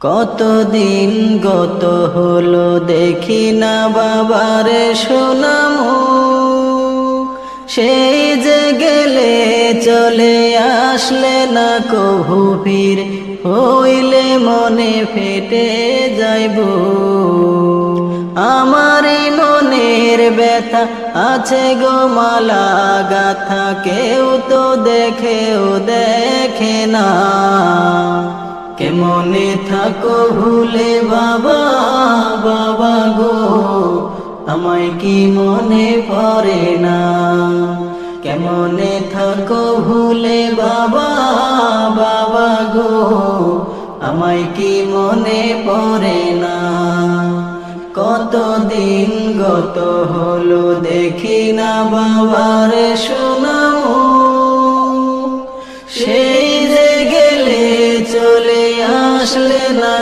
কতদিন গত হলো দেখি না বাবারে সোনামুখ, সেই যে গেলে চলে আসলে না কভু ফির, হইলে মনে ফেটে যাইব। আমারই মনের ব্যথা আছে গো মালা গাথা, কেউ তো দেখে না। কেমনে থাকো ভুলে বাবা, বাবা গো আমায় কি মনে পড়ে না। কেমনে থাকো ভুলে বাবা, বাবা গো আমায় কি মনে পড়ে না। কতদিন গত হলো দেখি না বাবারে সোনামুখ, সেই যে গেলে চলে আসলে না